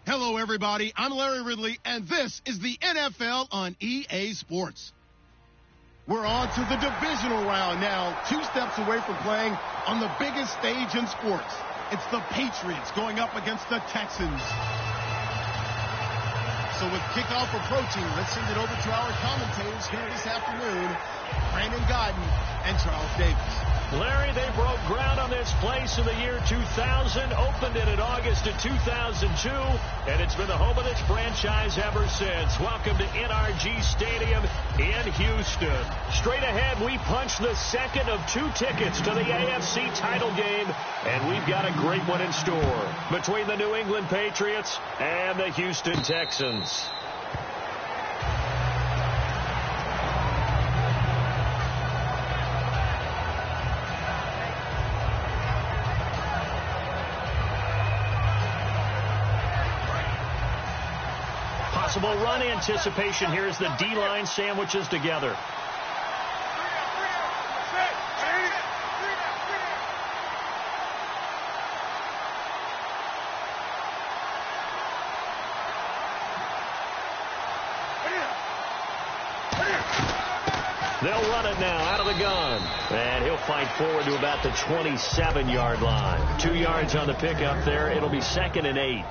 Hello, everybody. I'm Larry Ridley, and this is the NFL on EA Sports. We're on to the divisional round now, 2 steps away from playing on the biggest stage in sports. It's the Patriots going up against the Texans. So with kickoff approaching, let's send it over to our commentators here this afternoon, Brandon Godden and Charles Davis. Larry, they broke ground on this place in the year 2000, opened it in August of 2002, and it's been the home of this franchise ever since. Welcome to NRG Stadium in Houston. Straight ahead, we punch the second of 2 tickets to the AFC title game, and we've got a great one in store between the New England Patriots and the Houston Texans. Possible run anticipation here as the D-line sandwiches together. They'll run it now out of the gun. And he'll fight forward to about the 27-yard line. 2 yards on the pickup there. It'll be 2nd and 8.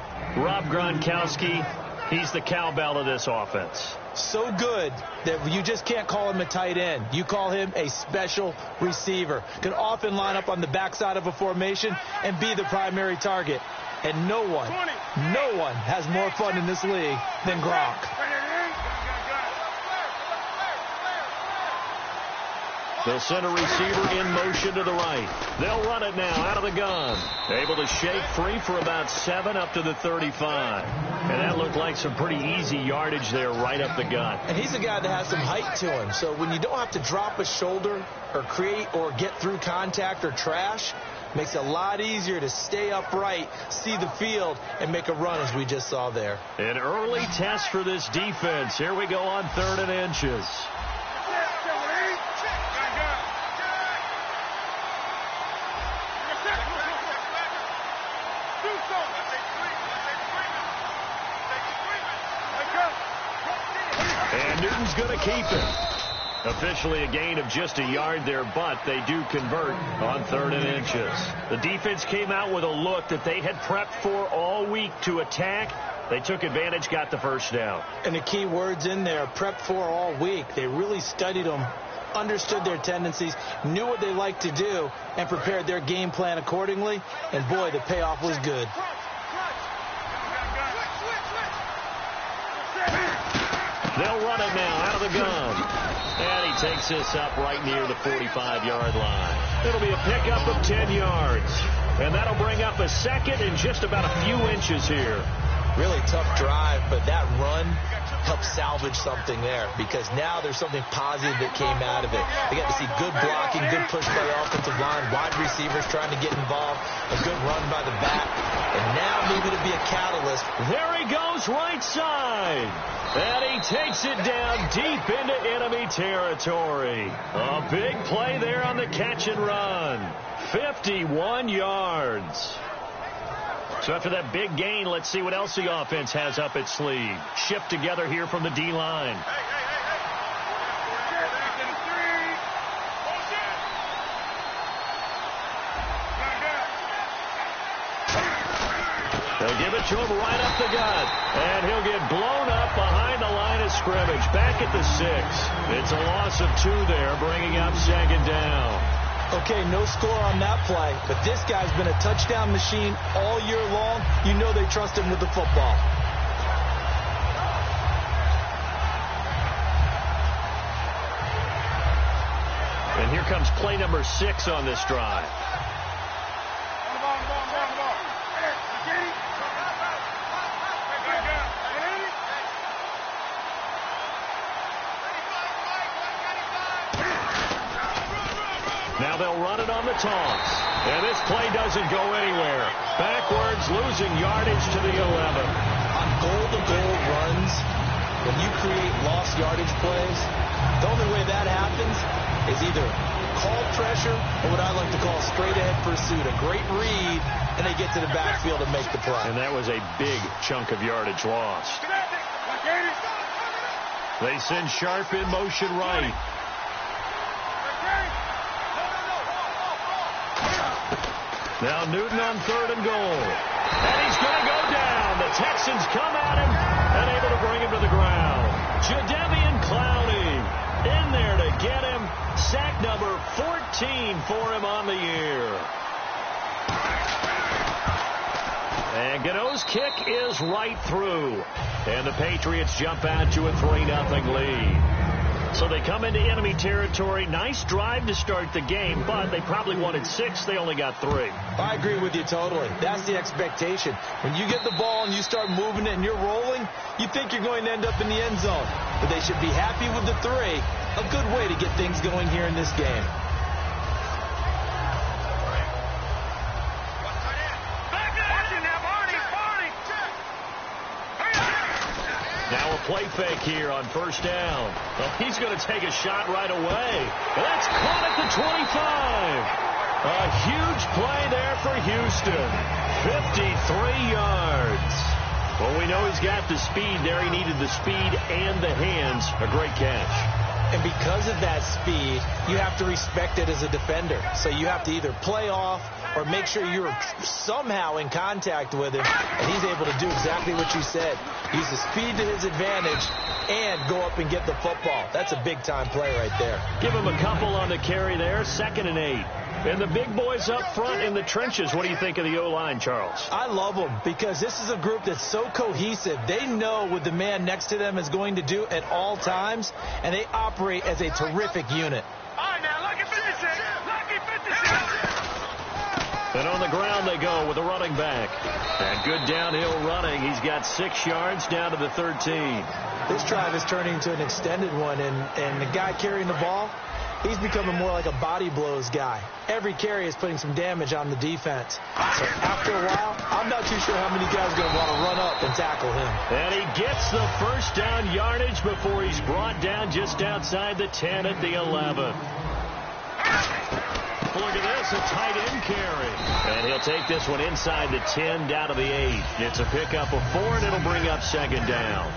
Rob Gronkowski, he's the cowbell of this offense. So good that you just can't call him a tight end. You call him a special receiver. Can often line up on the backside of a formation and be the primary target. And no one has more fun in this league than Gronk. They'll send a receiver in motion to the right. They'll run it now out of the gun. Able to shake free for about 7 up to the 35. And that looked like some pretty easy yardage there right up the gut. And he's a guy that has some height to him. So when you don't have to drop a shoulder or create or get through contact or trash, makes it a lot easier to stay upright, see the field, and make a run as we just saw there. An early test for this defense. Here we go on 3rd and inches. And Newton's going to keep it. Officially a gain of just a yard there, but they do convert on 3rd and inches. The defense came out with a look that they had prepped for all week to attack. They took advantage, got the first down. And the key words in there, prepped for all week. They really studied them, understood their tendencies, knew what they liked to do, and prepared their game plan accordingly. And, boy, the payoff was good. They'll run it now out of the gun. And he takes this up right near the 45-yard line. It'll be a pickup of 10 yards. And that'll bring up a 2nd and just about a few inches here. Really tough drive, but that run helped salvage something there because now there's something positive that came out of it. They got to see good blocking, good push by the offensive line, wide receivers trying to get involved, a good run by the back, and now maybe to be a catalyst. There he goes right side. And he takes it down deep into enemy territory. A big play there on the catch and run. 51 yards. So after that big gain, let's see what else the offense has up its sleeve. Shift together here from the D-line. They'll give it to him right up the gut. And he'll get blown up behind the line of scrimmage. Back at the 6. It's a loss of 2 there, bringing up 2nd down. Okay, no score on that play, but this guy's been a touchdown machine all year long. You know they trust him with the football. And here comes play number 6 on this drive. Now they'll run it on the toss. And this play doesn't go anywhere. Backwards, losing yardage to the 11. On goal-to-goal runs, when you create lost yardage plays, the only way that happens is either called pressure or what I like to call straight-ahead pursuit. A great read, and they get to the backfield and make the play. And that was a big chunk of yardage lost. They send Sharp in motion right. Now Newton on 3rd and goal. And he's going to go down. The Texans come at him and able to bring him to the ground. Jadeveon Clowney in there to get him. Sack number 14 for him on the year. And Ga2's kick is right through. And the Patriots jump out to a 3-0 lead. So they come into enemy territory. Nice drive to start the game, but they probably wanted 6. They only got 3. I agree with you totally. That's the expectation. When you get the ball and you start moving it and you're rolling, you think you're going to end up in the end zone. But they should be happy with the 3. A good way to get things going here in this game. Now a play fake here on 1st down. Well, he's going to take a shot right away. That's caught at the 25. A huge play there for Houston. 53 yards. Well, we know he's got the speed there. He needed the speed and the hands. A great catch. And because of that speed, you have to respect it as a defender. So you have to either play off or make sure you're somehow in contact with him. And he's able to do exactly what you said. Use the speed to his advantage and go up and get the football. That's a big-time play right there. Give him a couple on the carry there. 2nd and 8. And the big boys up front in the trenches. What do you think of the O-line, Charles? I love them because this is a group that's so cohesive. They know what the man next to them is going to do at all times, and they operate as a terrific unit. All right, now, lucky 56. Lucky 56. And on the ground they go with a running back. And good downhill running. He's got 6 yards down to the 13. This drive is turning into an extended one, and the guy carrying the ball, he's becoming more like a body blows guy. Every carry is putting some damage on the defense. So after a while, I'm not too sure how many guys are going to want to run up and tackle him. And he gets the 1st down yardage before he's brought down just outside the 10 at the 11. Look at this, a tight end carry. And he'll take this one inside the 10 down to the 8. It's a pickup of 4, and it'll bring up 2nd down.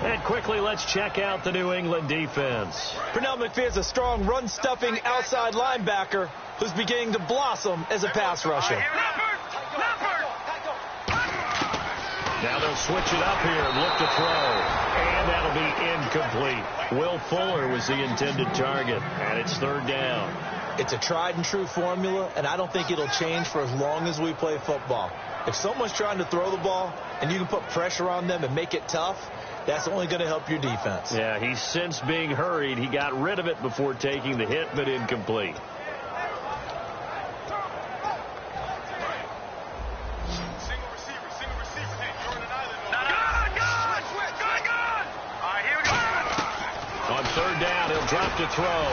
And quickly, let's check out the New England defense. Pernell McPhee's a strong run-stuffing outside linebacker who's beginning to blossom as a pass rusher. Now they'll switch it up here and look to throw. And that'll be incomplete. Will Fuller was the intended target, and it's 3rd down. It's a tried-and-true formula, and I don't think it'll change for as long as we play football. If someone's trying to throw the ball and you can put pressure on them and make it tough, that's only going to help your defense. Yeah, he's since being hurried. He got rid of it before taking the hit, but incomplete. Single receiver. Hey, you're in an island. Gun! All right, here we go. On 3rd down, he'll drop to throw.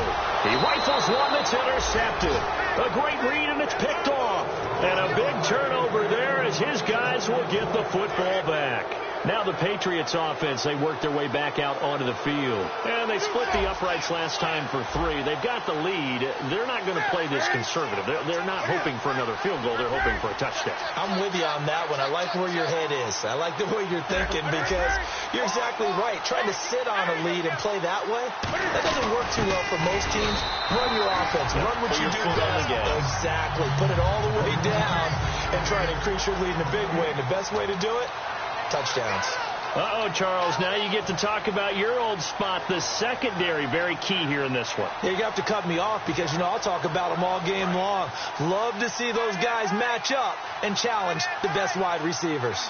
He rifles one that's intercepted. A great read, and it's picked off. And a big turnover there as his guys will get the football back. Now the Patriots offense, they work their way back out onto the field. And they split the uprights last time for 3. They've got the lead. They're not going to play this conservative. They're not hoping for another field goal. They're hoping for a touchdown. I'm with you on that one. I like where your head is. I like the way you're thinking because you're exactly right. Trying to sit on a lead and play that way, that doesn't work too well for most teams. Run your offense. Run what you do best. Exactly. Put it all the way down and try to increase your lead in a big way. And the best way to do it, touchdowns. Uh-oh, Charles. Now you get to talk about your old spot, the secondary. Very key here in this one. Yeah, you have to cut me off because, I'll talk about them all game long. Love to see those guys match up and challenge the best wide receivers.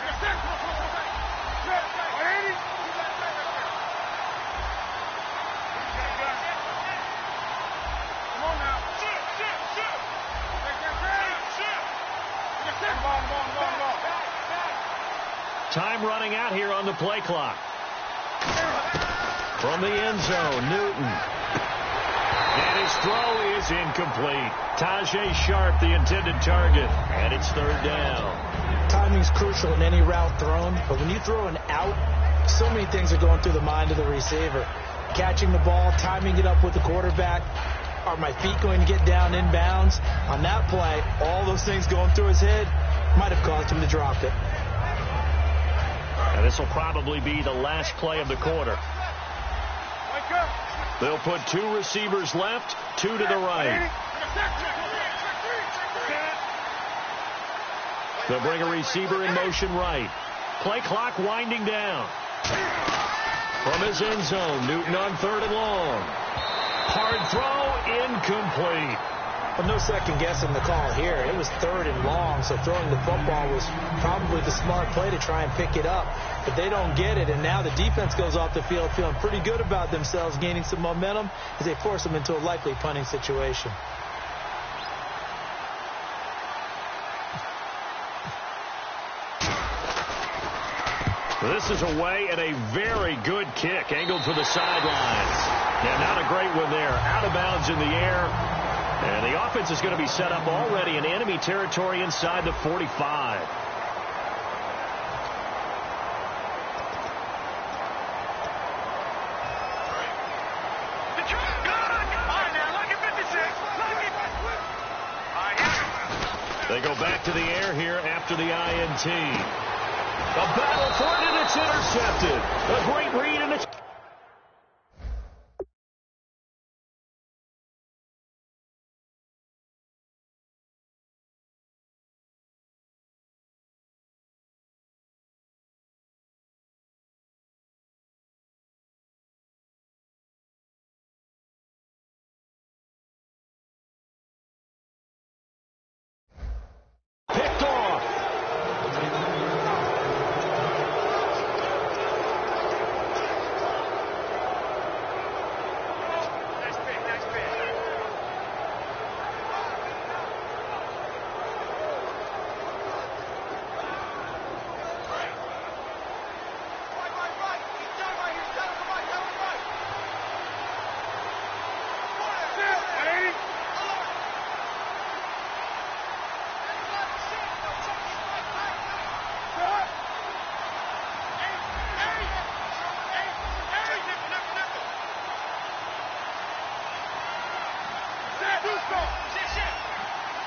Time running out here on the play clock. From the end zone, Newton. And his throw is incomplete. Tajay Sharp, the intended target. And it's 3rd down. Timing's crucial in any route thrown, but when you throw an out, so many things are going through the mind of the receiver. Catching the ball, timing it up with the quarterback. Are my feet going to get down inbounds? On that play, all those things going through his head might have caused him to drop it. And this will probably be the last play of the quarter. They'll put 2 receivers left, 2 to the right. They'll bring a receiver in motion right. Play clock winding down. From his end zone, Newton on 3rd and long. Hard throw, incomplete. Well, no second guessing the call here. It was 3rd and long, so throwing the football was probably the smart play to try and pick it up. But they don't get it, and now the defense goes off the field feeling pretty good about themselves, gaining some momentum as they force them into a likely punting situation. This is away and a very good kick, angled for the sidelines. Yeah, not a great one there. Out of bounds in the air. And the offense is going to be set up already in enemy territory inside the 45. They go back to the air here after the INT. A battle for it, and it's intercepted. A great read, and it's... picked off.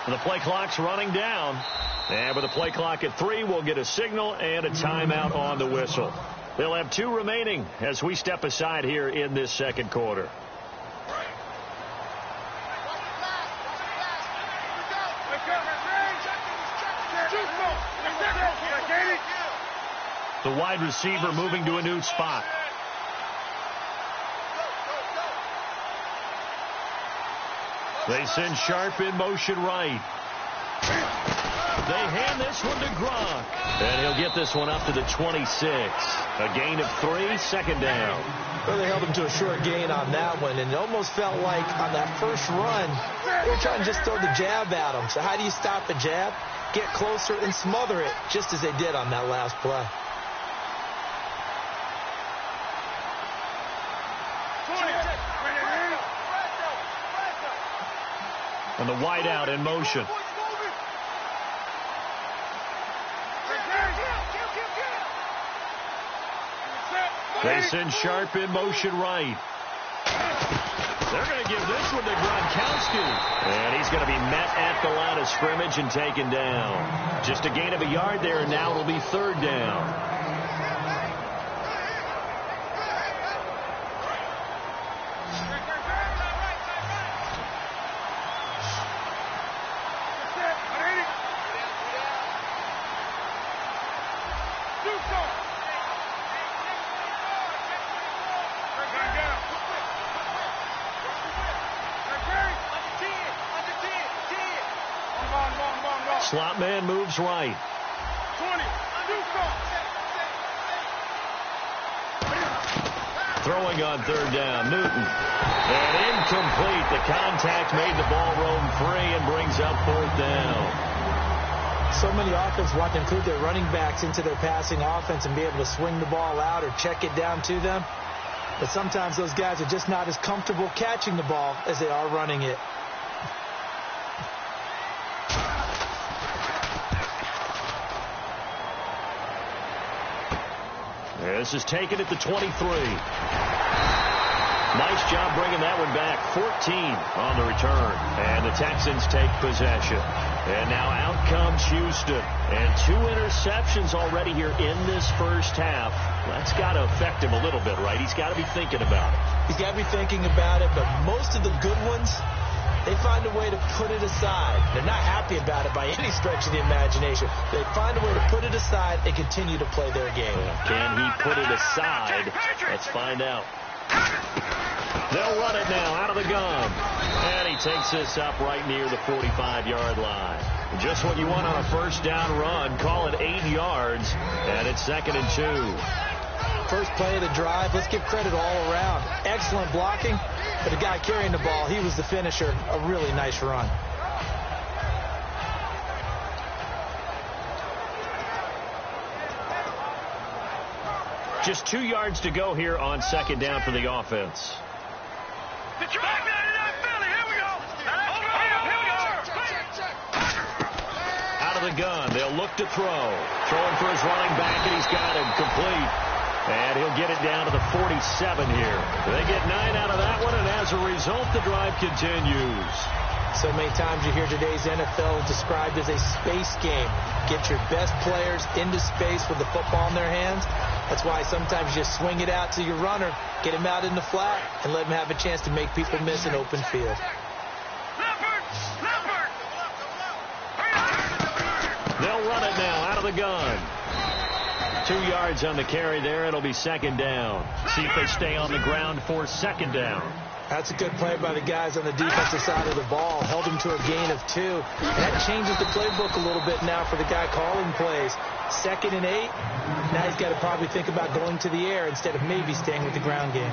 The play clock's running down. And with the play clock at 3, we'll get a signal and a timeout on the whistle. They'll have 2 remaining as we step aside here in this second quarter. The wide receiver moving to a new spot. They send Sharp in motion right. They hand this one to Gronk. And he'll get this one up to the 26. A gain of 3, second down. Well, they held him to a short gain on that one, and it almost felt like on that first run, they were trying to just throw the jab at him. So how do you stop a jab? Get closer and smother it, just as they did on that last play. And the wideout in motion. They send Sharp in motion right. They're going to give this one to Gronkowski. And he's going to be met at the line of scrimmage and taken down. Just a gain of a yard there, and now it'll be 3rd down. Slot man moves right. Throwing on 3rd down, Newton. And incomplete. The contact made the ball roam free and brings up 4th down. So many offenses want to include their running backs into their passing offense and be able to swing the ball out or check it down to them. But sometimes those guys are just not as comfortable catching the ball as they are running it. This is taken at the 23. Nice job bringing that one back. 14 on the return. And the Texans take possession. And now out comes Houston. And 2 interceptions already here in this first half. That's got to affect him a little bit, right? He's got to be thinking about it. He's got to be thinking about it, but most of the good ones, they find a way to put it aside. They're not happy about it by any stretch of the imagination. They find a way to put it aside and continue to play their game. Can he put it aside? Let's find out. They'll run it now out of the gun. And he takes this up right near the 45-yard line. Just what you want on a first down run. Call it 8 yards. And it's 2nd and 2. First play of the drive. Let's give credit all around. Excellent blocking. But the guy carrying the ball, he was the finisher. A really nice run. Just 2 yards to go here on 2nd down for the offense. Out of the gun. They'll look to throw. Throwing for his running back, and he's got him complete. And he'll get it down to the 47 here. They get 9 out of that one, and as a result, the drive continues. So many times you hear today's NFL described as a space game. Get your best players into space with the football in their hands. That's why sometimes you just swing it out to your runner, get him out in the flat, and let him have a chance to make people miss an open field. They'll run it now out of the gun. 2 yards on the carry there. It'll be 2nd down. See if they stay on the ground for 2nd down. That's a good play by the guys on the defensive side of the ball. Held him to a gain of 2. And that changes the playbook a little bit now for the guy calling plays. 2nd and 8. Now he's got to probably think about going to the air instead of maybe staying with the ground game.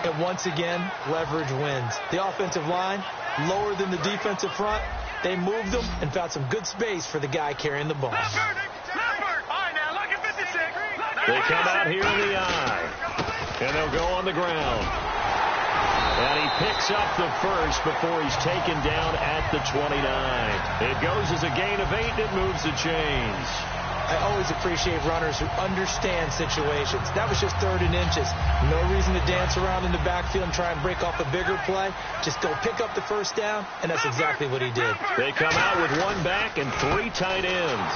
And once again, leverage wins. The offensive line, lower than the defensive front. They moved them and found some good space for the guy carrying the ball. They come out here in the eye. And they'll go on the ground. And he picks up the first before he's taken down at the 29. It goes as a gain of 8. It moves the chains. I always appreciate runners who understand situations. That was just 3rd and inches. No reason to dance around in the backfield and try and break off a bigger play. Just go pick up the first down, and that's exactly what he did. They come out with 1 back and 3 tight ends.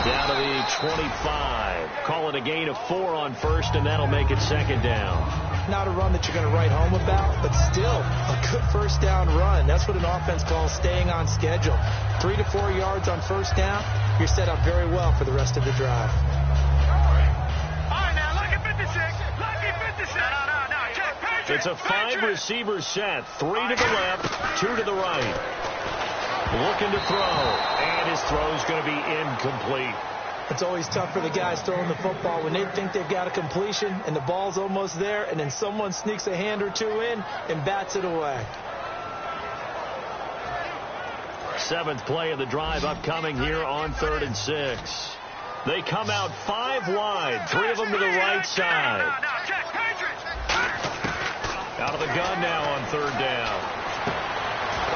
Down to the 25. Call it a gain of 4 on first, and that'll make it 2nd down. Not a run that you're going to write home about, but still a good first down run. That's what an offense calls staying on schedule. 3 to 4 yards on first down. You're set up very well for the rest of the drive. It's a 5-receiver set. 3 to the left, 2 to the right. Looking to throw, and his throw's going to be incomplete. It's always tough for the guys throwing the football when they think they've got a completion and the ball's almost there, and then someone sneaks a hand or 2 in and bats it away. 7th play of the drive upcoming here on 3rd and 6. They come out 5 wide, 3 of them to the right side. Out of the gun now on 3rd down.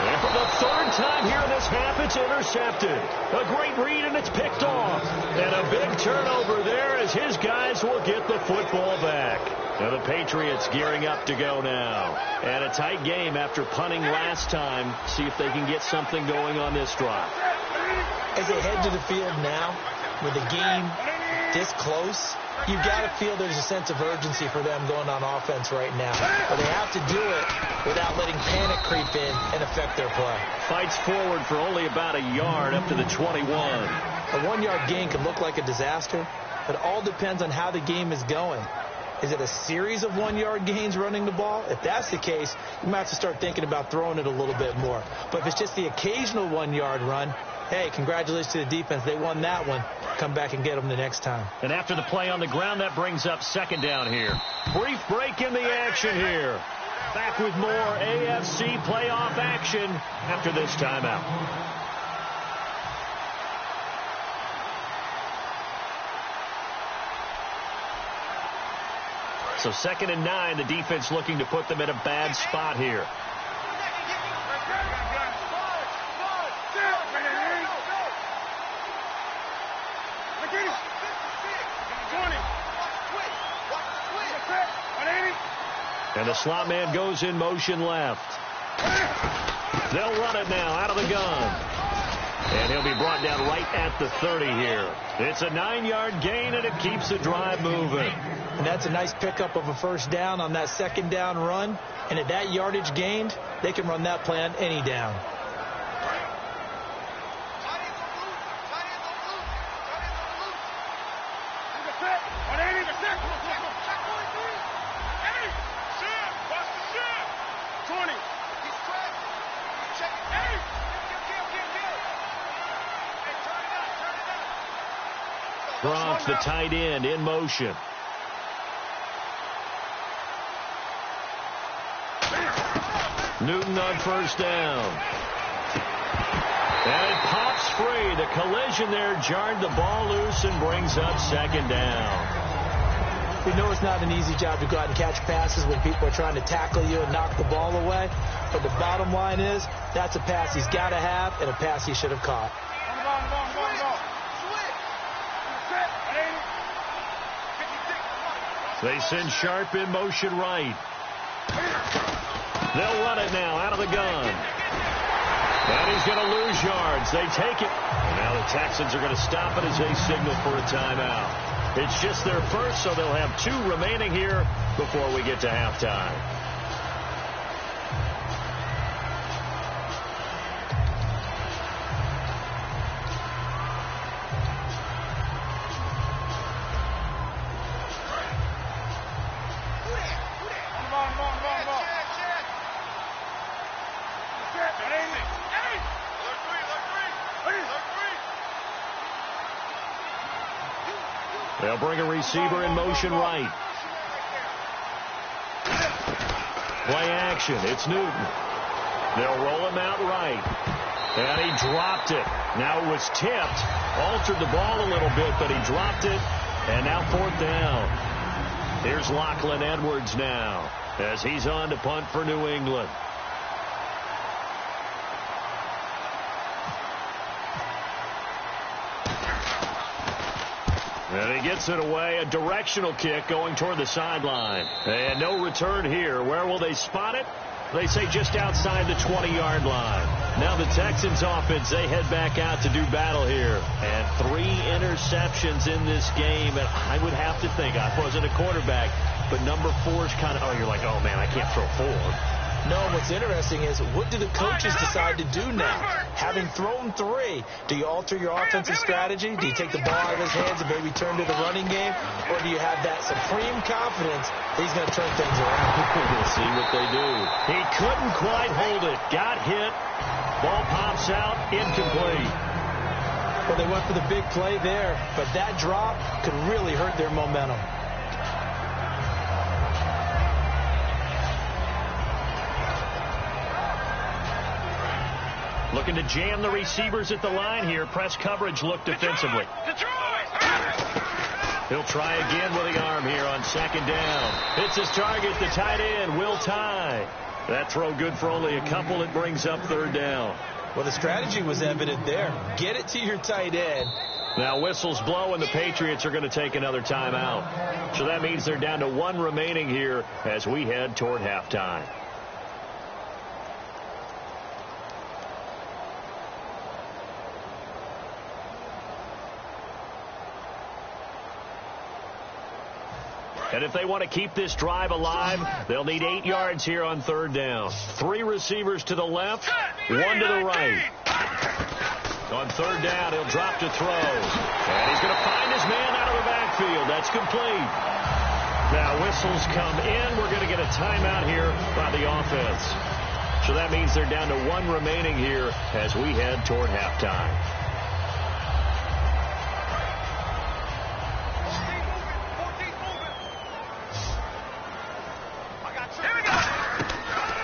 And for the 3rd time here in this half, it's intercepted. A great read, and it's picked off. And a big turnover there as his guys will get the football back. Now the Patriots gearing up to go now. And a tight game after punting last time. See if they can get something going on this drive. As they head to the field now, with the game this close, you've got to feel there's a sense of urgency for them going on offense right now. But they have to do it without letting panic creep in and affect their play. Fights forward for only about a yard up to the 21. A 1-yard gain can look like a disaster, but it all depends on how the game is going. Is it a series of 1-yard gains running the ball? If that's the case, you might have to start thinking about throwing it a little bit more. But if it's just the occasional 1-yard run, hey, congratulations to the defense. They won that one. Come back and get them the next time. And after the play on the ground, that brings up 2nd down here. Brief break in the action here. Back with more AFC playoff action after this timeout. So 2nd and 9, the defense looking to put them in a bad spot here. And the slot man goes in motion left. They'll run it now out of the gun. And he'll be brought down right at the 30 here. It's a 9-yard gain, and it keeps the drive moving. And that's a nice pickup of a first down on that second down run. And at that yardage gained, they can run that play on any down. Gronk, the tight end, in motion. Newton on first down. And it pops free. The collision there jarred the ball loose and brings up second down. We know it's not an easy job to go out and catch passes when people are trying to tackle you and knock the ball away. But the bottom line is, that's a pass he's got to have and a pass he should have caught. They send Sharp in motion right. They'll run it now out of the gun. And he's going to lose yards. They take it. And now the Texans are going to stop it as they signal for a timeout. It's just their first, so they'll have 2 remaining here before we get to halftime. They'll bring a receiver in motion right. Play action. It's Newton. They'll roll him out right. And he dropped it. Now it was tipped. Altered the ball a little bit, but he dropped it. And now 4th down. Here's Lachlan Edwards now as he's on to punt for New England. And he gets it away. A directional kick going toward the sideline. And no return here. Where will they spot it? They say just outside the 20-yard line. Now the Texans offense, they head back out to do battle here. And 3 interceptions in this game. And I would have to think, I wasn't a quarterback, but number 4 is kind of, oh, you're like, oh, man, I can't throw 4. No, what's interesting is, what do the coaches decide to do now? Having thrown 3, do you alter your offensive strategy? Do you take the ball out of his hands and maybe turn to the running game? Or do you have that supreme confidence that he's going to turn things around? We'll see what they do. He couldn't quite hold it. Got hit. Ball pops out. Incomplete. Well, they went for the big play there, but that drop could really hurt their momentum. Looking to jam the receivers at the line here. Press coverage look defensively. He'll try again with the arm here on second down. Hits his target, the tight end, Will Tye. That throw good for only a couple. It brings up 3rd down. Well, the strategy was evident there. Get it to your tight end. Now whistles blow, and the Patriots are going to take another timeout. So that means they're down to 1 remaining here as we head toward halftime. And if they want to keep this drive alive, they'll need 8 yards here on 3rd down. 3 receivers to the left, 1 to the right. On 3rd down, he'll drop to throw. And he's going to find his man out of the backfield. That's complete. Now whistles come in. We're going to get a timeout here by the offense. So that means they're down to 1 remaining here as we head toward halftime.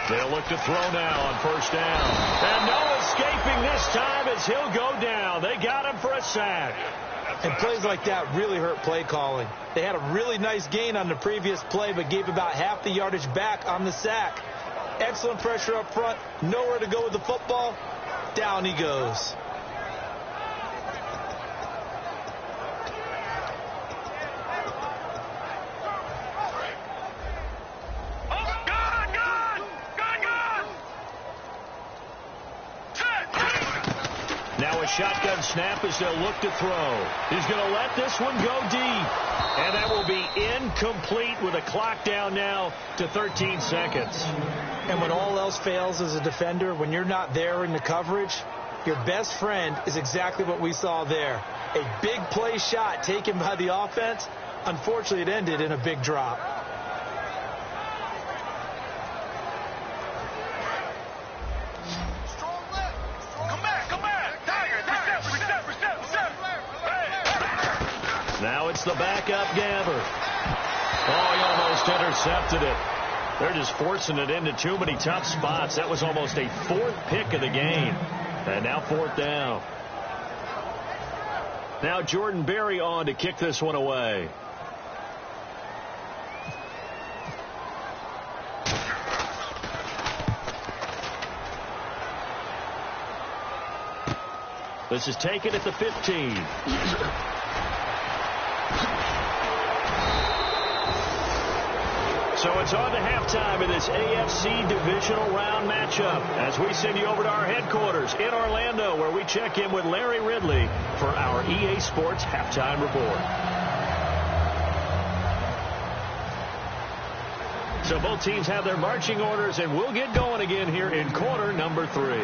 They'll look to throw now on 1st down. And no escaping this time as he'll go down. They got him for a sack. And plays like that really hurt play calling. They had a really nice gain on the previous play, but gave about half the yardage back on the sack. Excellent pressure up front. Nowhere to go with the football. Down he goes. shotgun snap as they'll look to throw. He's going to let this one go deep. And that will be incomplete with a clock down now to 13 seconds. And when all else fails as a defender, when you're not there in the coverage, your best friend is exactly what we saw there. A big play shot taken by the offense. Unfortunately, it ended in a big drop. Now it's the backup Gaver. Oh, he almost intercepted it. They're just forcing it into too many tough spots. That was almost a fourth pick of the game. And now fourth down. Now Jordan Berry on to kick this one away. This is taken at the 15. So it's on to halftime of this AFC divisional round matchup as we send you over to our headquarters in Orlando, where we check in with Larry Ridley for our EA Sports halftime report. So both teams have their marching orders, and we'll get going again here in quarter number 3.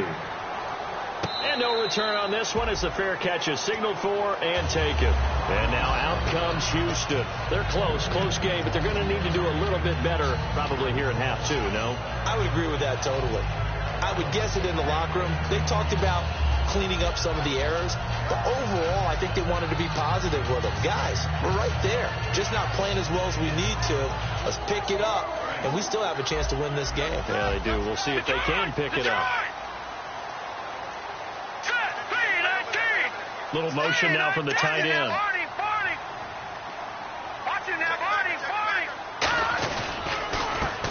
And no return on this one as the fair catch is signaled for and taken. And now out comes Houston. They're close game, but they're going to need to do a little bit better probably here in half 2, no? I would agree with that totally. I would guess it in the locker room. They talked about cleaning up some of the errors, but overall I think they wanted to be positive with them. Guys, we're right there. Just not playing as well as we need to. Let's pick it up, and we still have a chance to win this game. Yeah, they do. We'll see if they can pick it up. Little motion now from the tight end.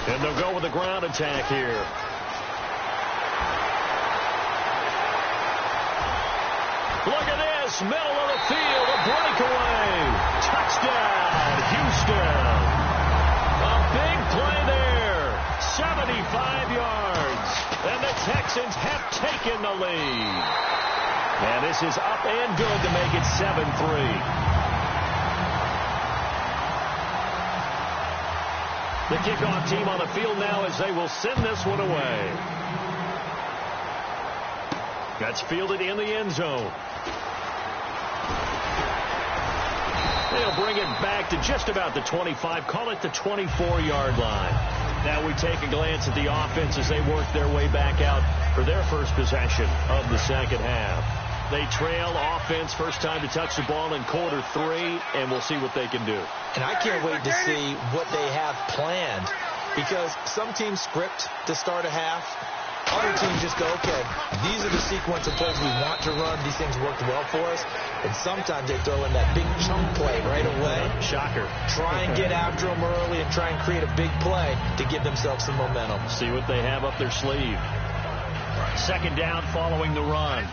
And they'll go with a ground attack here. Look at this, middle of the field, a breakaway. Touchdown, Houston. A big play there, 75 yards. And the Texans have taken the lead. And this is up and good to make it 7-3. The kickoff team on the field now as they will send this one away. That's fielded in the end zone. They'll bring it back to just about the 25, call it the 24-yard line. Now we take a glance at the offense as they work their way back out for their first possession of the second half. They trail offense, first time to touch the ball in quarter 3, and we'll see what they can do. And I can't wait to see what they have planned, because some teams script to start a half. Other teams just go, okay, these are the sequence of plays we want to run. These things worked well for us. And sometimes they throw in that big chunk play right away. Shocker. Try and get after them early and try and create a big play to give themselves some momentum. See what they have up their sleeve. Second down following the run.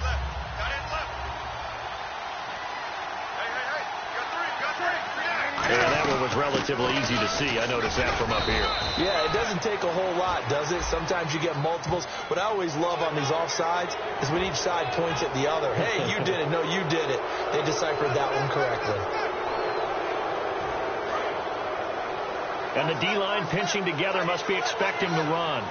Yeah, that one was relatively easy to see. I noticed that from up here. Yeah, it doesn't take a whole lot, does it? Sometimes you get multiples. What I always love on these offsides is when each side points at the other. Hey, you did it. No, you did it. They deciphered that one correctly. And the D-line pinching together must be expecting the run.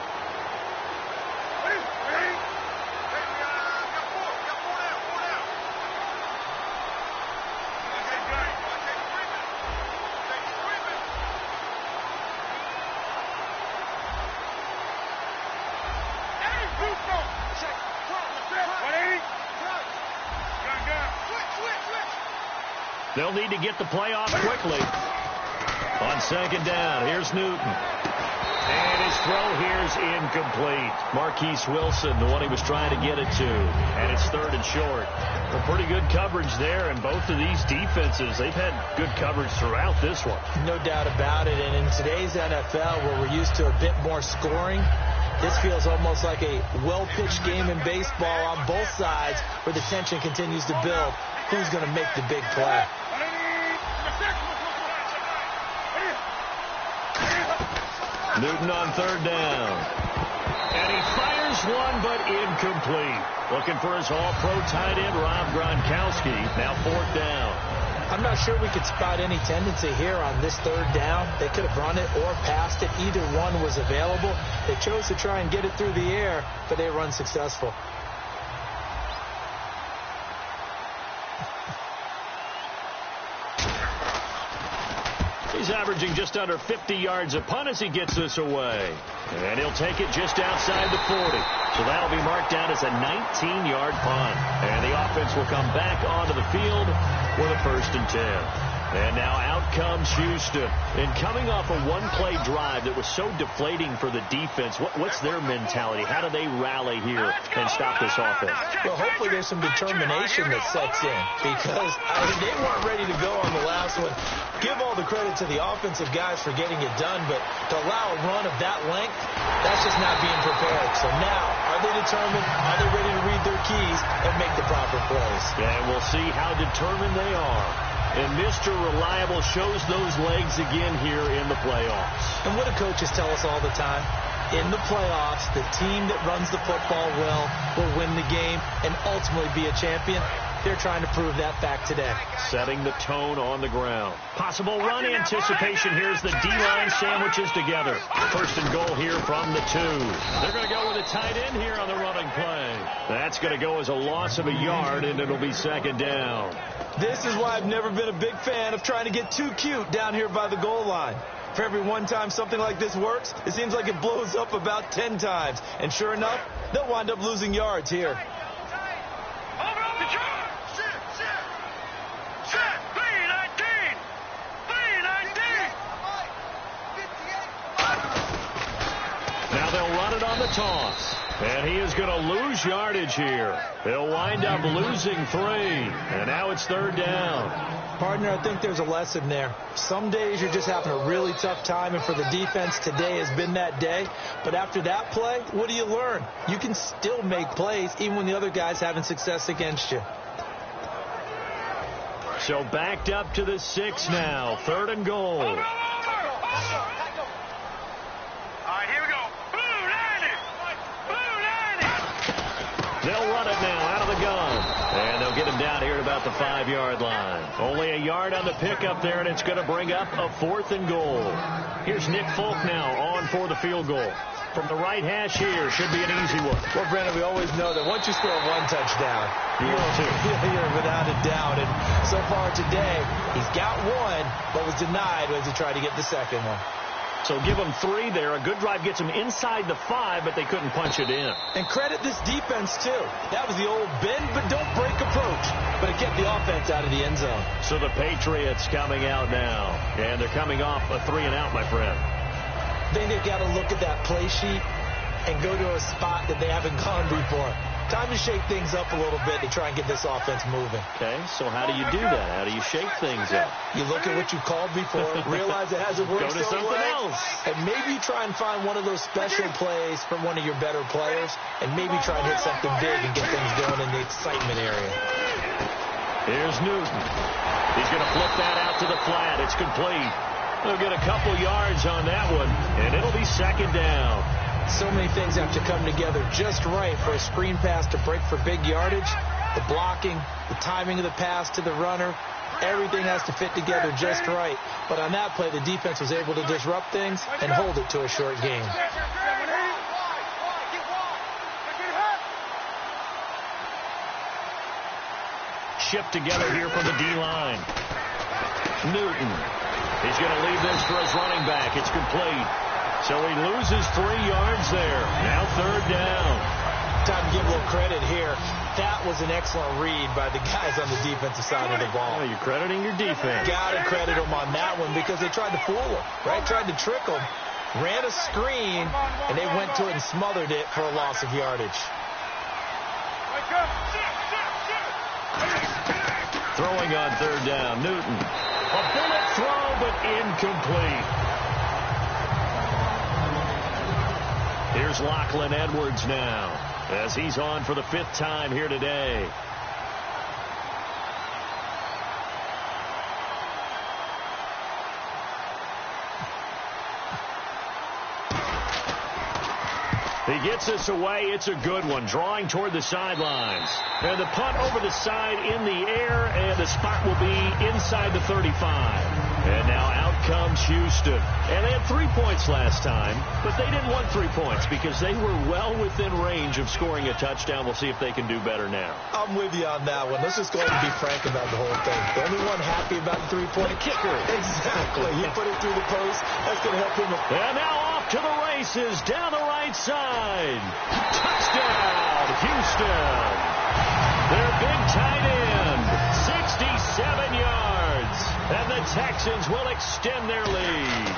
They'll need to get the play off quickly. On second down, here's Newton. And his throw here's incomplete. Marquise Wilson, the one he was trying to get it to. And it's third and short. A pretty good coverage there, and both of these defenses, they've had good coverage throughout this one. No doubt about it. And in today's NFL, where we're used to a bit more scoring, this feels almost like a well-pitched game in baseball on both sides, where the tension continues to build. Who's going to make the big play? Newton on third down. And he fires one, but incomplete. Looking for his all-pro tight end, Rob Gronkowski. Now 4th down. I'm not sure we could spot any tendency here on this 3rd down. They could have run it or passed it. Either one was available. They chose to try and get it through the air, but they were unsuccessful. He's averaging just under 50 yards a punt as he gets this away. And he'll take it just outside the 40. So that'll be marked down as a 19-yard punt. And the offense will come back onto the field with a 1st and 10. And now out comes Houston. And coming off a one-play drive that was so deflating for the defense, what's their mentality? How do they rally here and stop this offense? Well, hopefully there's some determination that sets in, because they weren't ready to go on the last one. Give all the credit to the offensive guys for getting it done, but to allow a run of that length, that's just not being prepared. So now, are they determined? Are they ready to read their keys and make the proper plays? And we'll see how determined they are. And Mr. Reliable shows those legs again here in the playoffs. And what do coaches tell us all the time? In the playoffs, the team that runs the football well will win the game and ultimately be a champion. They're trying to prove that fact today. Setting the tone on the ground. Possible run anticipation. Here's the D-line sandwiches together. 1st and goal here from the 2. They're going to go with a tight end here on the running play. That's going to go as a loss of a yard, and it'll be 2nd down. This is why I've never been a big fan of trying to get too cute down here by the goal line. For every one time something like this works, it seems like it blows up about 10 times. And sure enough, they'll wind up losing yards here. Now they'll run it on the toss. And he is going to lose yardage here. He'll wind up losing 3. And now it's 3rd down. Partner, I think there's a lesson there. Some days you're just having a really tough time, and for the defense, today has been that day. But after that play, what do you learn? You can still make plays even when the other guy's having success against you. So backed up to the 6 now. 3rd and goal. They'll run it now out of the gun. And they'll get him down here at about the 5-yard line. Only a yard on the pickup there, and it's going to bring up a 4th and goal. Here's Nick Folk now on for the field goal. From the right hash here, should be an easy one. Well, Brandon, we always know that once you score 1 touchdown, you're without a doubt. And so far today, he's got 1, but was denied as he tried to get the 2nd one. So give them 3 there. A good drive gets them inside the 5, but they couldn't punch it in. And credit this defense, too. That was the old bend but don't break approach. But it kept the offense out of the end zone. So the Patriots coming out now. And they're coming off a 3-and-out, my friend. I think they've got to look at that play sheet and go to a spot that they haven't gone before. Time to shake things up a little bit to try and get this offense moving. Okay, so how do you do that? How do you shake things up? You look at what you called before, realize it hasn't worked. Go to something else. And maybe try and find one of those special plays from one of your better players, and maybe try and hit something big and get things going in the excitement area. Here's Newton. He's going to flip that out to the flat. It's complete. They'll get a couple yards on that one, and it'll be 2nd down. So many things have to come together just right for a screen pass to break for big yardage. The blocking, the timing of the pass to the runner, everything has to fit together just right. But on that play, the defense was able to disrupt things and hold it to a short game. Shipped together here from the D-line. Newton. He's going to leave this for his running back. It's complete. So he loses 3 yards there. Now 3rd down. Time to give a little credit here. That was an excellent read by the guys on the defensive side of the ball. Oh, you're crediting your defense. Got to credit them on that one because they tried to fool him, right? Tried to trick him. Ran a screen, and they went to it and smothered it for a loss of yardage. Throwing on 3rd down, Newton. A bullet throw, but incomplete. Here's Lachlan Edwards now, as he's on for the 5th time here today. He gets us away. It's a good one. Drawing toward the sidelines. And the punt over the side in the air, and the spot will be inside the 35. And now out comes Houston. And they had 3 points last time, but they didn't want 3 points because they were well within range of scoring a touchdown. We'll see if they can do better now. I'm with you on that one. Let's just go ahead and be frank about the whole thing. The only one happy about the 3-point kicker. Exactly. He put it through the post. That's going to help him. And now off to the races down the right side. Touchdown, Houston. Their big tight end, 67 yards. And the Texans will extend their lead.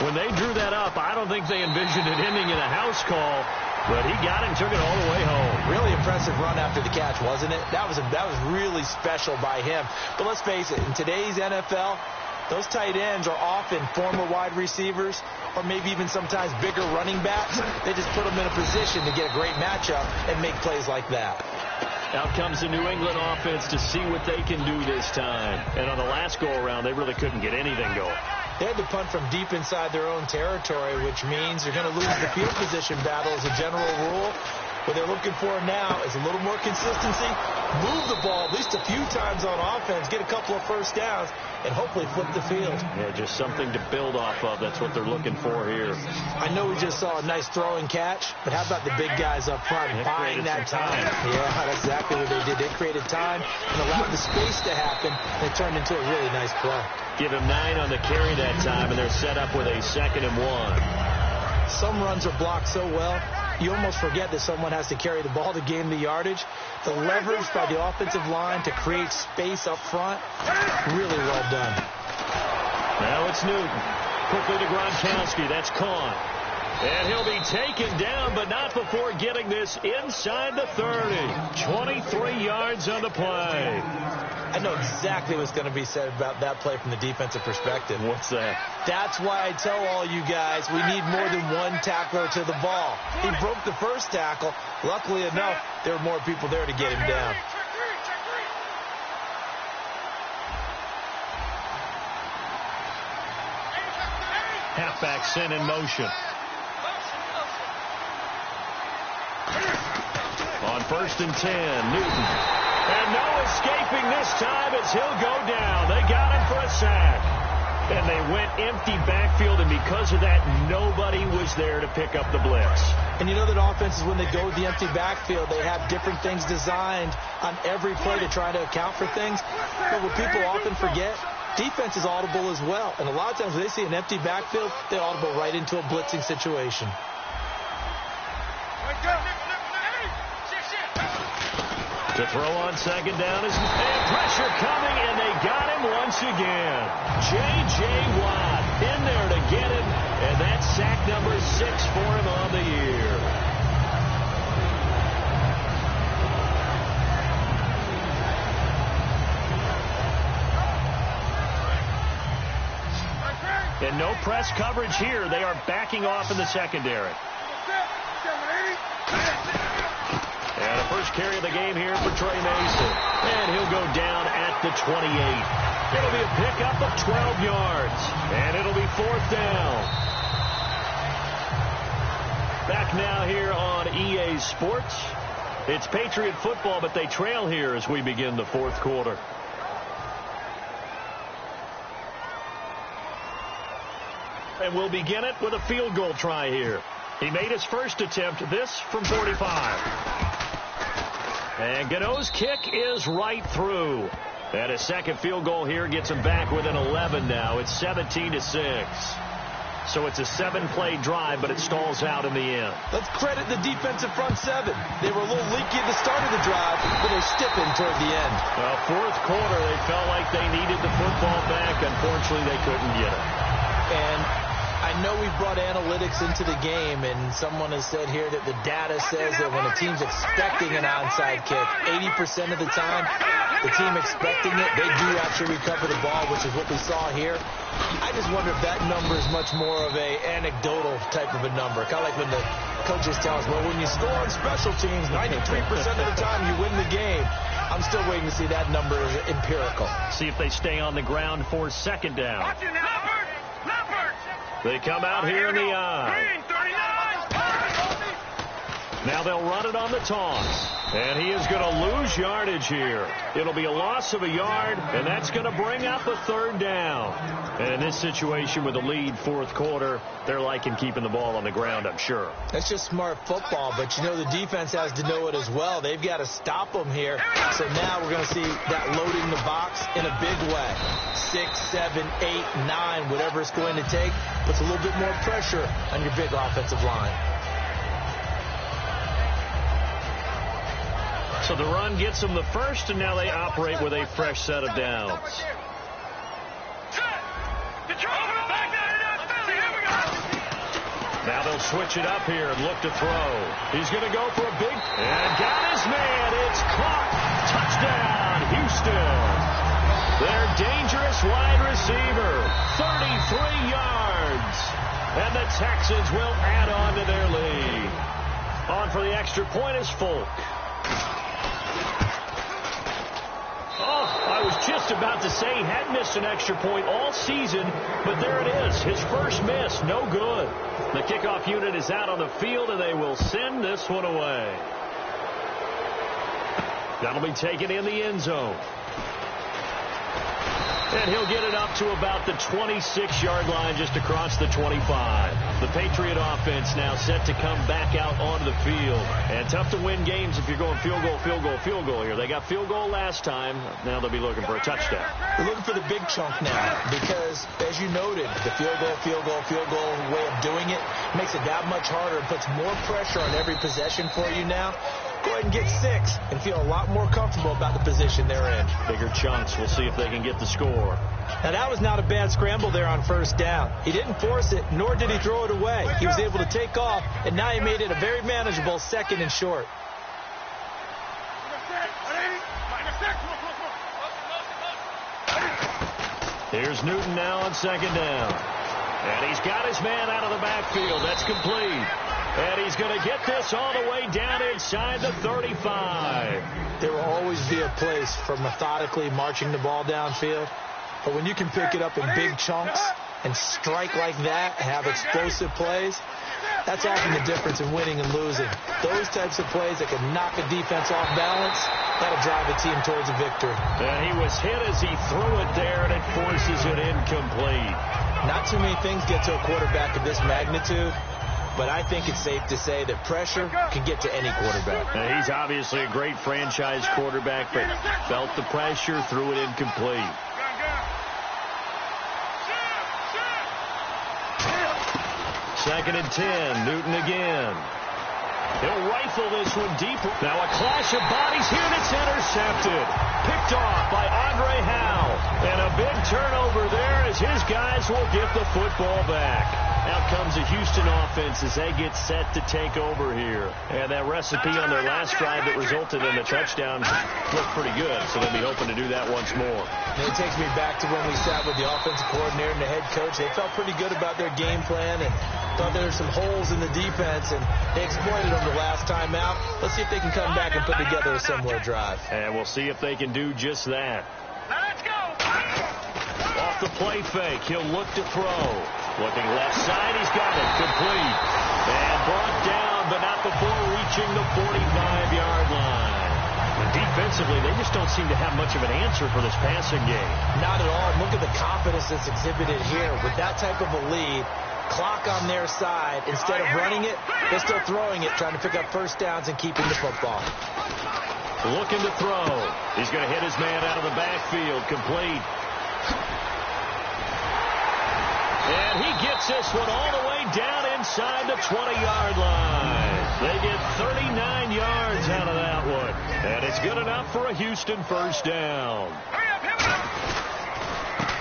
When they drew that up, I don't think they envisioned it ending in a house call, but he got it and took it all the way home. Really impressive run after the catch, wasn't it? That was really special by him. But let's face it, in today's NFL, those tight ends are often former wide receivers or maybe even sometimes bigger running backs. They just put them in a position to get a great matchup and make plays like that. Out comes the New England offense to see what they can do this time. And on the last go-around, they really couldn't get anything going. They had to punt from deep inside their own territory, which means you're going to lose the field position battle as a general rule. What they're looking for now is a little more consistency, move the ball at least a few times on offense, get a couple of first downs, and hopefully flip the field. Yeah, just something to build off of. That's what they're looking for here. I know we just saw a nice throwing catch, but how about the big guys up front buying that time? Yeah, that's exactly what they did. They created time and allowed the space to happen, and it turned into a really nice play. Give him 9 on the carry that time, and they're set up with a 2nd and 1. Some runs are blocked so well, you almost forget that someone has to carry the ball to gain the yardage. The leverage by the offensive line to create space up front, really well done. Now it's Newton. Quickly to Gronkowski. That's Kahn. And he'll be taken down, but not before getting this inside the 30. 23 yards on the play. I know exactly what's going to be said about that play from the defensive perspective. What's that? That's why I tell all you guys we need more than one tackler to the ball. He broke the first tackle. Luckily enough, there were more people there to get him down. Halfback sent in motion. On 1st and 10, Newton. And no escaping this time as he'll go down. They got him for a sack. And they went empty backfield, and because of that, nobody was there to pick up the blitz. And you know that offenses, when they go with the empty backfield, they have different things designed on every play to try to account for things. But what people often forget, defense is audible as well. And a lot of times when they see an empty backfield, they audible right into a blitzing situation. To throw on 2nd down is pressure coming, and they got him once again. J.J. Watt in there to get him, and that's sack number 6 for him on the year. And no press coverage here. They are backing off in the secondary. And the first carry of the game here for Trey Mason. And he'll go down at the 28. It'll be a pickup of 12 yards. And it'll be 4th down. Back now here on EA Sports. It's Patriot football, but they trail here as we begin the 4th quarter. And we'll begin it with a field goal try here. He made his first attempt, this from 45. And Ga2's kick is right through. And a second field goal here gets him back within 11 now. It's 17-6. So it's a 7-play drive, but it stalls out in the end. Let's credit the defensive front 7. They were a little leaky at the start of the drive, but they're stiffened toward the end. Well, 4th quarter, they felt like they needed the football back. Unfortunately, they couldn't get it. And I know we've brought analytics into the game, and someone has said here that the data says that when a team's expecting an onside kick, 80% of the time, the team expecting it, they do actually recover the ball, which is what we saw here. I just wonder if that number is much more of a anecdotal type of a number. Kind of like when the coaches tell us, well, when you score on special teams, 93% of the time you win the game. I'm still waiting to see that number as empirical. See if they stay on the ground for 2nd down. They come out here in the eye. Now they'll run it on the toss. And he is going to lose yardage here. It'll be a loss of a yard, and that's going to bring up a third down. And in this situation with a lead fourth quarter, they're liking keeping the ball on the ground, I'm sure. That's just smart football, but you know the defense has to know it as well. They've got to stop them here. So now we're going to see that loading the box in a big way. 6, 7, 8, 9, whatever it's going to take, puts a little bit more pressure on your big offensive line. So the run gets them the first, and now they operate with a fresh set of downs. Now they'll switch it up here and look to throw. He's going to go for a big, and got his man. It's caught. Touchdown, Houston. Their dangerous wide receiver, 33 yards. And the Texans will add on to their lead. On for the extra point is Folk. I was just about to say he had missed an extra point all season, but there it is. His first miss, no good. The kickoff unit is out on the field, and they will send this one away. That'll be taken in the end zone. And he'll get it up to about the 26-yard line just across the 25. The Patriot offense now set to come back out onto the field. And tough to win games if you're going field goal, field goal, field goal here. They got field goal last time. Now they'll be looking for a touchdown. They're looking for the big chunk now because, as you noted, the field goal, field goal, field goal way of doing it makes it that much harder and puts more pressure on every possession for you now. Go ahead and get 6 and feel a lot more comfortable about the position they're in. Bigger chunks. We'll see if they can get the score. Now, that was not a bad scramble there on first down. He didn't force it, nor did he throw it away. He was able to take off, and now he made it a very manageable second and short. Here's Newton now on second down. And he's got his man out of the backfield. That's complete. And he's going to get this all the way down inside the 35. There will always be a place for methodically marching the ball downfield. But when you can pick it up in big chunks and strike like that, have explosive plays, that's often the difference in winning and losing. Those types of plays that can knock a defense off balance, that'll drive a team towards a victory. And he was hit as he threw it there, and it forces it incomplete. Not too many things get to a quarterback of this magnitude, but I think it's safe to say that pressure can get to any quarterback. Now, he's obviously a great franchise quarterback, but felt the pressure, threw it incomplete. Second and 10, Newton again. He'll rifle this one deep. Now a clash of bodies here, and it's intercepted. Picked off by Andre Howe. And a big turnover there as his guys will get the football back. Out comes the Houston offense as they get set to take over here. And that recipe on their last drive that resulted in the touchdown looked pretty good, so they'll be hoping to do that once more. And it takes me back to when we sat with the offensive coordinator and the head coach. They felt pretty good about their game plan and thought there were some holes in the defense, and they exploited them the last time out. Let's see if they can come back and put together a similar drive. And we'll see if they can do just that. Let's go. Off the play fake, he'll look to throw. Looking left side, he's got it. Complete. And brought down, but not before reaching the 45-yard line. And defensively, they just don't seem to have much of an answer for this passing game. Not at all. And look at the confidence that's exhibited here. With that type of a lead, clock on their side, instead of running it, they're still throwing it, trying to pick up first downs and keeping the football. Looking to throw. He's going to hit his man out of the backfield. Complete. And he gets this one all the way down inside the 20-yard line. They get 39 yards out of that one. And it's good enough for a Houston first down.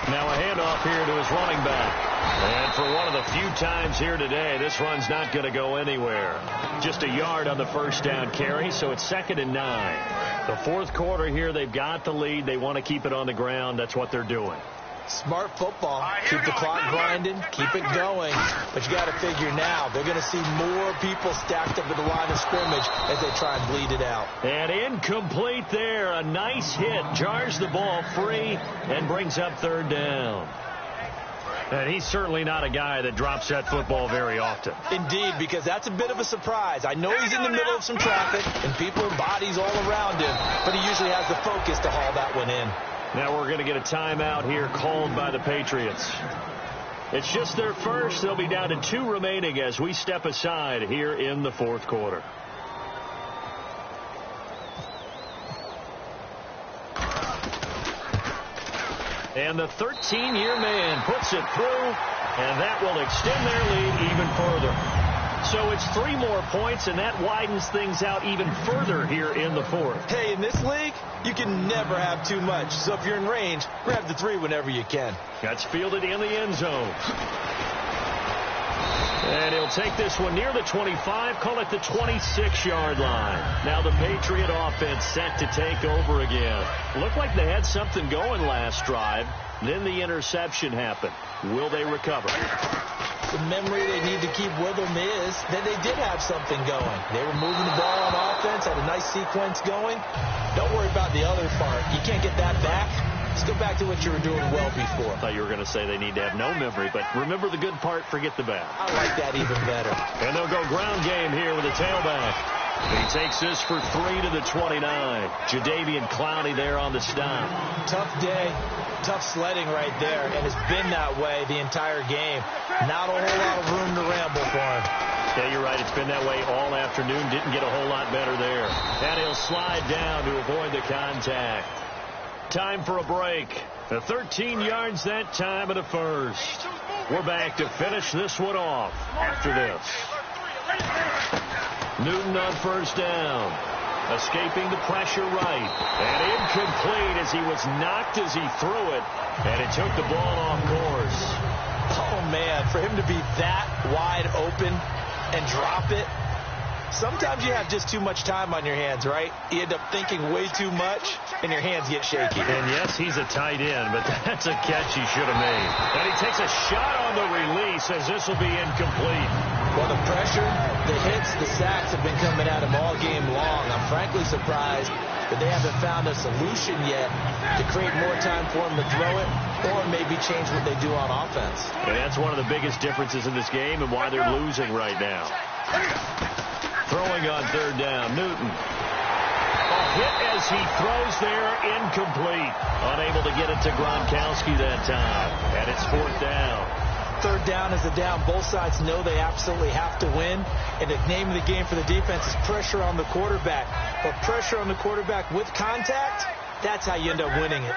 Now a handoff here to his running back. And for one of the few times here today, this run's not going to go anywhere. Just a yard on the first down carry, so it's 2nd and 9. The fourth quarter here, they've got the lead. They want to keep it on the ground. That's what they're doing. Smart football. Keep the clock grinding. Keep it going. But you got to figure now, they're going to see more people stacked up at the line of scrimmage as they try and bleed it out. And incomplete there. A nice hit. Jars the ball free and brings up third down. And he's certainly not a guy that drops that football very often. Indeed, because that's a bit of a surprise. I know he's in the middle of some traffic and people and bodies all around him, but he usually has the focus to haul that one in. Now we're going to get a timeout here called by the Patriots. It's just their first. They'll be down to 2 remaining as we step aside here in the fourth quarter. And the 13-year man puts it through, and that will extend their lead even further. So it's 3 more points, and that widens things out even further here in the fourth. Hey, in this league, you can never have too much. So if you're in range, grab the 3 whenever you can. That's fielded in the end zone. And he'll take this one near the 25, call it the 26-yard line. Now the Patriot offense set to take over again. Looked like they had something going last drive. Then the interception happened. Will they recover? The memory they need to keep with them is that they did have something going. They were moving the ball on offense, had a nice sequence going. Don't worry about the other part. You can't get that back. Let's go back to what you were doing well before. I thought you were going to say they need to have no memory, but remember the good part, forget the bad. I like that even better. And they'll go ground game here with a tailback. He takes this for 3 to the 29. Jadeveon Clowney there on the stop. Tough day, tough sledding right there, and it's been that way the entire game. Not a whole lot of room to ramble for him. Yeah, you're right. It's been that way all afternoon. Didn't get a whole lot better there. And he'll slide down to avoid the contact. Time for a break. The 13 yards that time of the first. We're back to finish this one off after this. Newton on first down. Escaping the pressure right. And incomplete as he was knocked as he threw it. And it took the ball off course. Oh, man, for him to be that wide open and drop it. Sometimes you have just too much time on your hands, right? You end up thinking way too much, and your hands get shaky. And yes, he's a tight end, but that's a catch he should have made. And he takes a shot on the release as this will be incomplete. Well, the pressure, the hits, the sacks have been coming at him all game long. I'm frankly surprised that they haven't found a solution yet to create more time for him to throw it or maybe change what they do on offense. And that's one of the biggest differences in this game and why they're losing right now. Throwing on third down, Newton. A hit as he throws there, incomplete. Unable to get it to Gronkowski that time. And it's fourth down. Third down is a down. Both sides know they absolutely have to win. And the name of the game for the defense is pressure on the quarterback. But pressure on the quarterback with contact, that's how you end up winning it.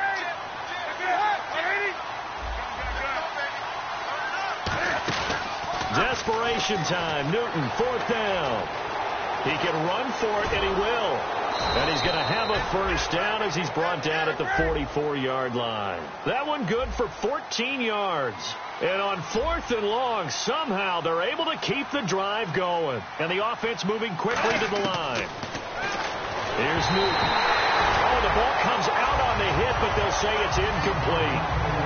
Desperation time. Newton, fourth down. He can run for it, and he will. And he's going to have a first down as he's brought down at the 44-yard line. That one good for 14 yards. And on fourth and long, somehow they're able to keep the drive going. And the offense moving quickly to the line. Here's Newton. Oh, the ball comes out on the hit, but they'll say it's incomplete.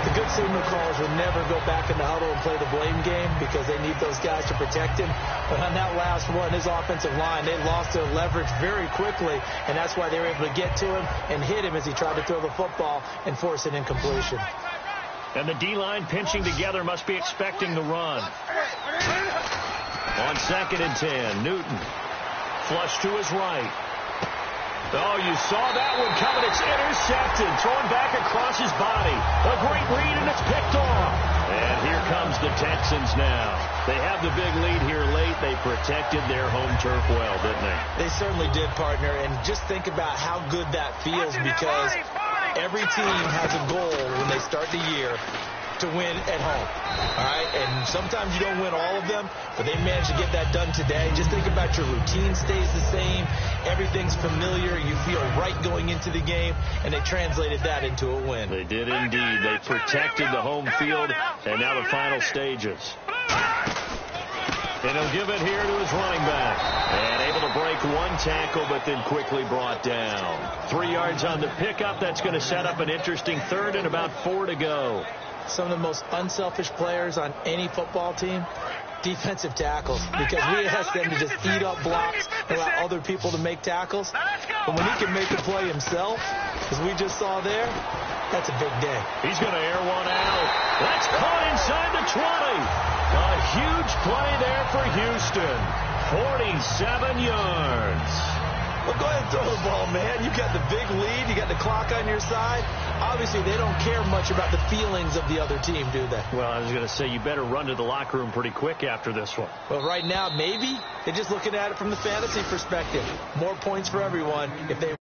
The good signal callers will never go back in the huddle and play the blame game because they need those guys to protect him. But on that last one, his offensive line, they lost their leverage very quickly, and that's why they were able to get to him and hit him as he tried to throw the football and force an incompletion. And the D-line pinching together must be expecting the run. On 2nd and 10, Newton. Flush to his right. Oh, you saw that one coming. It's intercepted. Thrown back across his body. A great read, and it's picked off. And here comes the Texans now. They have the big lead here late. They protected their home turf well, didn't they? They certainly did, partner. And just think about how good that feels because every team has a goal when they start the year to win at home. All right? And sometimes you don't win all of them, but they managed to get that done today. Just think about your routine stays the same. Everything's familiar. You feel right going into the game, and they translated that into a win. They did indeed. They protected the home field, and now the final stages. And he'll give it here to his running back. And able to break one tackle, but then quickly brought down. 3 yards on the pickup. That's going to set up an interesting third and about 4 to go. Some of the most unselfish players on any football team defensive tackles, because we asked them to just eat up blocks and allow other people to make tackles. But when he can make a play himself, as we just saw there, that's a big day. He's going to air one out. That's caught inside the 20. A huge play there for Houston. 47 yards. Well, go ahead and throw the ball, man. You've got the big lead. You got the clock on your side. Obviously, they don't care much about the feelings of the other team, do they? Well, I was going to say, you better run to the locker room pretty quick after this one. Well, right now, maybe. They're just looking at it from the fantasy perspective. More points for everyone if they